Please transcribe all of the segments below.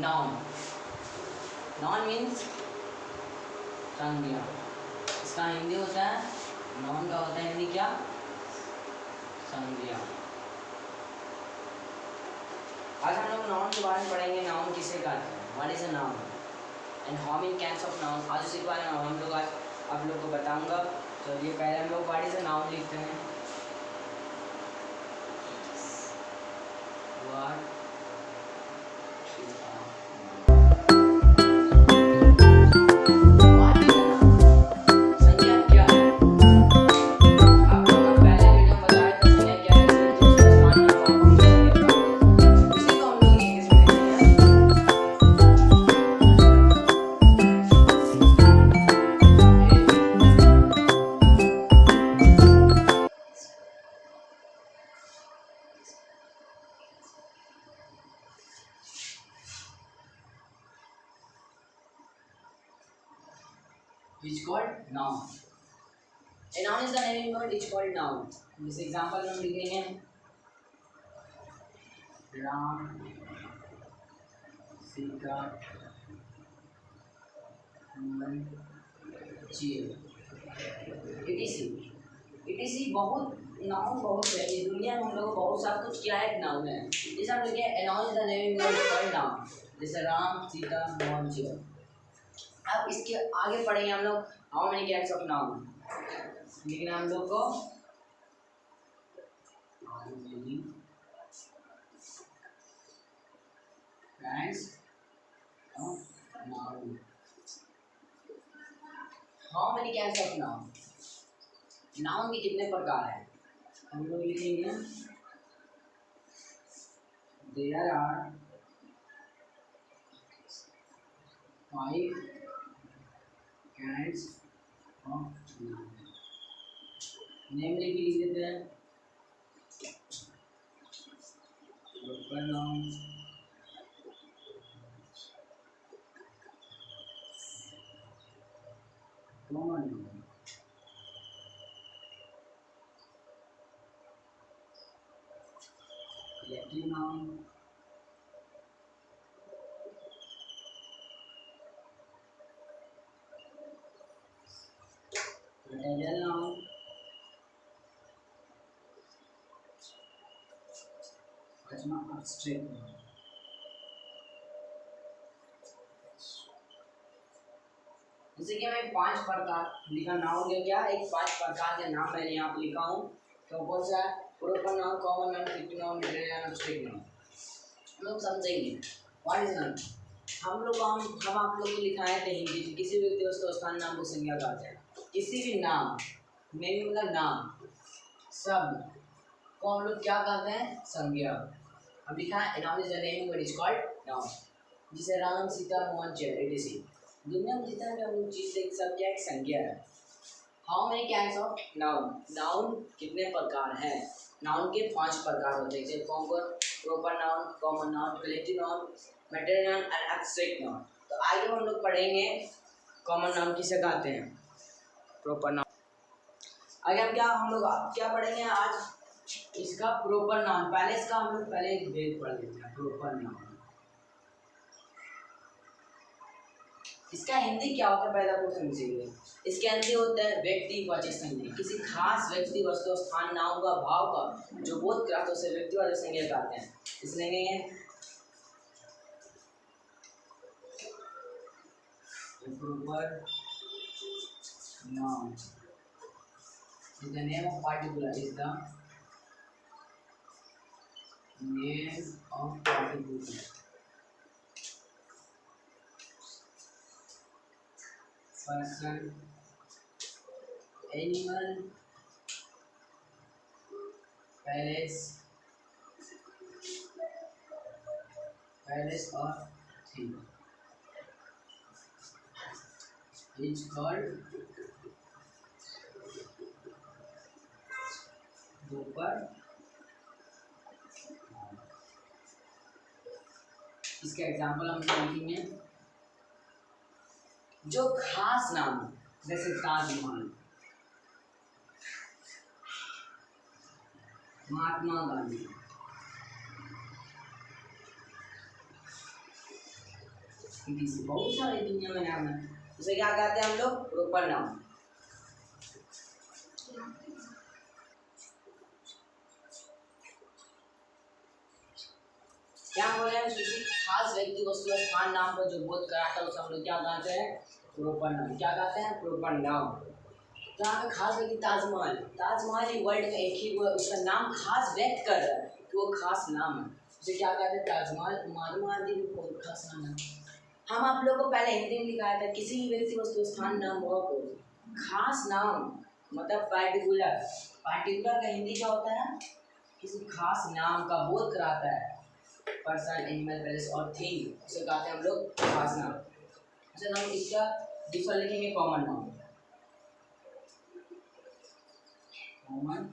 Noun. Noun means संज्ञा। इसका हिंदी होता है, नाउन का होता है हिंदी क्या? संज्ञा। आज हम लोग नाउन के बारे में पढ़ेंगे। नाउन किसे कहते हैं? What is a noun and how many kinds of noun. आज उसी के बारे में हम लोग आज आप लोग को बताऊंगा। चलिए पहले हम लोग व्हाट इज अ नाउन लिखते हैं। What is a which called noun. A noun is the name word which called noun. This example हम लिखेंगे राम, सीता, मन, चील, etc. बहुत नाउन बहुत है इस दुनिया में। हम लोग बहुत सा कुछ क्या है, नाउन है। जैसे हम लिखे a noun is the name word which called noun. जैसे राम, सीता, मन, चील। अब इसके आगे पढ़ेंगे हम लोग how many kinds of noun. लेकिन हम लोग को how many kinds of noun. How many kinds of noun. Noun के कितने प्रकार हैं? हम लोग लिखेंगे there are 5 kinds of noun. Name लिख देते हैं। Proper noun, common noun, collective noun, individual noun, abstract noun. जैसे कि मैं 5 प्रकार लिखा नाउन के क्या एक 5 प्रकार के नाम मैंने यहाँ पे लिखा हूँ। तो कौन सा है? Proper noun, common noun, collective noun, individual noun, abstract noun. हम लोग समझेंगे व्हाट इज नाउन। हम आप लोग को लिखाए थे हिंदी में किसी भी व्यक्ति वस्तु स्थान नाम को संज्ञा कहते हैं। किसी भी नाम, नेम मतलब नाम, शब्द को हम लोग क्या कहते हैं? संज्ञा। अब लिखा है noun is the name what is called noun. जैसे राम, सीता, मोहन, चेयर, etc. दुनिया में जितना भी हम लोग चीज देख सब क्या एक संज्ञा है। How many kinds of noun. Noun कितने प्रकार हैं? नाउन के 5 प्रकार होते हैं। जैसे proper noun, common noun, collective noun, material noun and abstract noun. तो आगे हम लोग पढ़ेंगे कॉमन नाउन किसे कहते हैं, प्रोपर नाउन। आगे हम लोग क्या पढ़ेंगे आज? इसका प्रोपर नाउन। पहले इसका हम लोग पहले एक भेद पढ़ लेते हैं। प्रोपर नाउन इसका हिंदी क्या होता है? पहले आपको समझिए। इसके हिंदी होता है व्यक्तिवाचक संज्ञा। किसी खास व्यक्ति, वस्तु, स्थान, नाम का, भाव का जो बोध कराता है उसे व्यक्तिवाचक संज्ञा कहते हैं। इसलिए proper noun is the name of particular is the name of particular person, animal, place or thing is called proper। इसका एग्जाम्पल हम लिखेंगे जो खास नाम जैसे ताजमहल, महात्मा गांधी, etc. बहुत सारे दुनिया में नाम है। उसे क्या कहते हैं हम लोग? Proper noun. क्या बोले हैं? किसी खास व्यक्ति, वस्तु, स्थान, नाम पर जो बोध कराता है उसे हम लोग क्या कहते हैं? Proper noun. क्या कहते हैं? Proper noun. जहाँ पे खास व्यक्ति ताजमहल, ताजमहल ही वर्ल्ड में एक ही उसका नाम खास व्यक्त कर रहा है कि वो खास नाम है, उसे क्या कहते हैं? ताजमहल। महात्मा गांधी भी बहुत खास नाम है। हम आप लोगों को पहले हिंदी में लिखाया था, किसी भी व्यक्ति, वस्तु, स्थान, नाम को खास नाम मतलब पार्टिकुलर। पार्टिकुलर का हिंदी क्या होता है? किसी खास नाम का बोध कराता है, पर्सन, एनिमल, प्लेस और थिंग, उसे कहते हैं हम लोग खास नाम। अच्छा, हम इसका दूसरा लिखेंगे कॉमन नाउन। कॉमन नाउन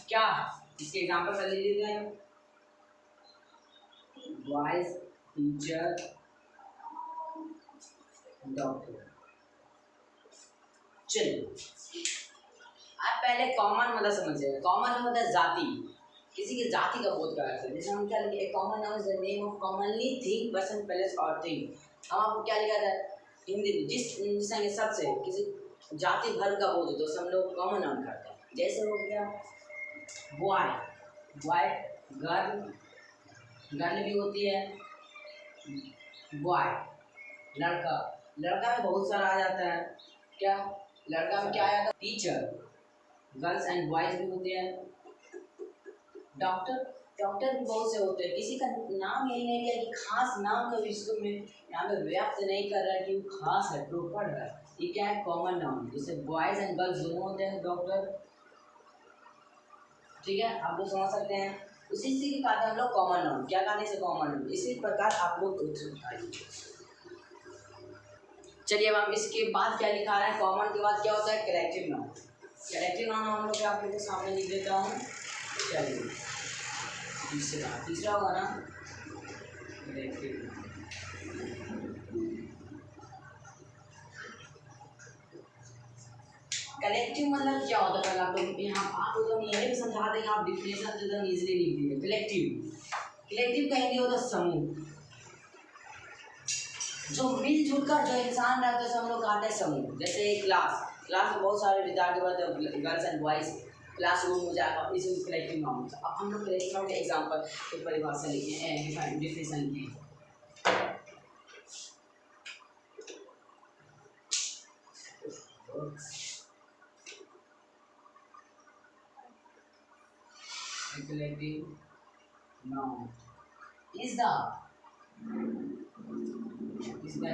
क्या? इसके एग्जांपल कर लीजिए। Boys, teacher, doctor. चलिए, आप पहले कॉमन मतलब समझिए। कॉमन मतलब जाति, किसी की जाति का बोध कराता है। जैसे हम क्या लिखे? A common noun is the name of commonly thing, person, place और थिंग। हम आपको क्या लिखा था हिंदी में? जिस सबसे किसी जाति धर्म का बोध हो तो हम लोग कॉमन नाउन करते हैं। जैसे हो गया बॉय, बॉय, गर्ल, गर्ल भी होती है, बॉय, लड़का, लड़का में बहुत सारा आ जाता है। क्या लड़का में क्या आ जाता है? टीचर, गर्ल्स एंड बॉयज भी होते हैं। डॉक्टर, डॉक्टर भी बहुत से होते हैं। किसी का नाम यही नहीं है कि खास नाम का विश्व में यहाँ पे व्यक्त नहीं कर रहा है कि वो खास है, प्रॉपर है। ये क्या है? Common noun. जैसे बॉयज एंड गर्ल्स दोनों होते हैं डॉक्टर, ठीक है, आप लोग समझ सकते हैं। उसी से कहते हैं हम लोग कॉमन नाउन। क्या कहने से कॉमन नाउन? इसी प्रकार आप लोग बताइए। चलिए, अब हम इसके बाद क्या लिखा है? कॉमन के बाद क्या होता है? Collective noun. कलेक्टिव नाउन हम लोग आप लोग के सामने लिख देता हूँ। चलिए, तीसरा होगा ना कलेक्टिव नाउन। कलेक्टिव मतलब क्या होता है? आप लोग यहाँ आपको तो हम यही भी समझा देंगे, आप डिफिनेशन एकदम इजीली लिख दीजिए। कलेक्टिव, कलेक्टिव का हिंदी होता है समूह। जो मिलजुल कर जो इंसान रहते हैं हम लोग कहते हैं समूह। जैसे क्लास, क्लास में बहुत सारे विद्यार्थी होते हैं, girls and boys, class room हो जाएगा, इसी कलेक्टिव नाउन। अब हम लोग कलेक्टिव नाउन के एग्जांपल की परिभाषा लिखे, डिफिनेशन लिखे। Collective noun is the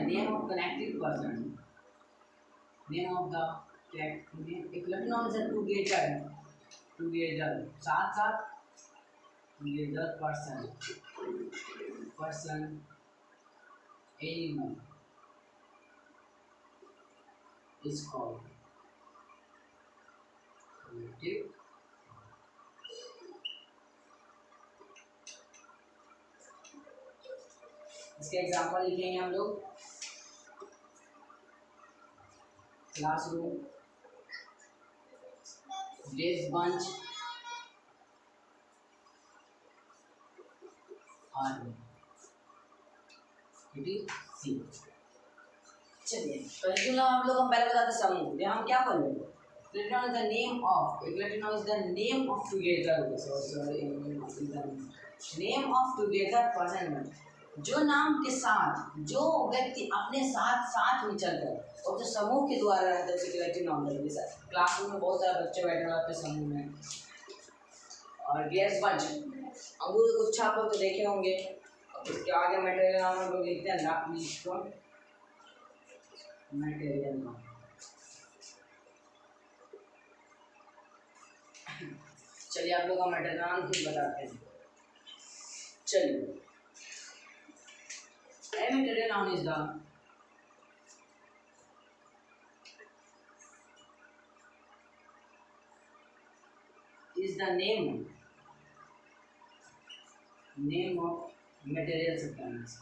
name of connected person. Name of the collective noun is a together, साथ साथ, together, person, animal is called collective. इसके एग्जांपल लिखेंगे हम लोग। क्लासरूम, डेस्क बेंच, आर्मी, सी। चलिए, कलेक्टिव नाउन आप लोग हम पहले बताते समूह। ये हम क्या बोलेंगे? Collective noun is the name of, collective noun is the name of together, name of together person, जो नाम के साथ जो व्यक्ति अपने साथ साथ में चलकर और जो समूह के द्वारा रहता है उसे कलेक्टिव नाउन बोलेंगे। जैसे क्लासरूम में बहुत सारे बच्चे बैठे होते हैं समूह में, और डेस्क बेंच, अंगूर को कुछ आप लोग तो देखे होंगे। अब इसके आगे मटेरियल नाम हम लोग लिखते हैं ना, इसको मटेरियल नाम। चलिए आप लोग का मटेरियल नाम खुद बताते हैं। चलिए A material noun is the name of material substance.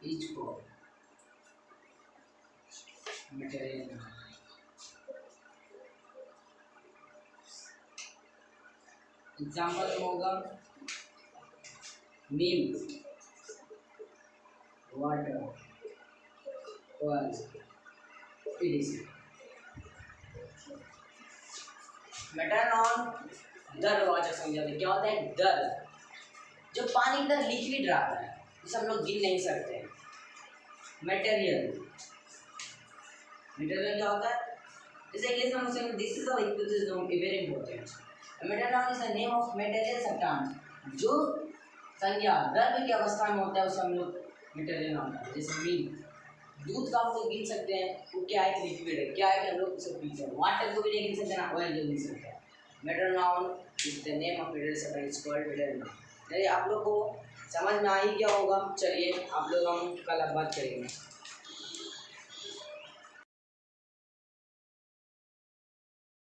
Each for material noun. Example होगा मिल्क, वाटर, ऑयल, इडिसन। मेटर नॉन दर वाचक समझाते क्या होता है? दर, जो पानी की तरह लिक्विड रहता है जिसे हम लोग गिन नहीं सकते। मटेरियल, मटेरियल क्या होता है? जैसे कि हम उसे this is very important. Matter noun is the name of material substance, जो संज्ञा द्रव्य की अवस्था में होता है उसे हम लोग मटेरियल नाउन कहते हैं। जैसे मिल्क, दूध का हम लोग गिन सकते हैं, वो क्या है? लिक्विड है। क्या है कि हम लोग उसे पी सकते हैं। वाटर को भी नहीं गिन सकते ना, ऑयल को गिन सकते हैं। Matter noun is the name of material substance called material noun. चलिए आप लोग को समझ में आ ही क्या होगा। चलिए आप लोग हम कल अब बात करेंगे।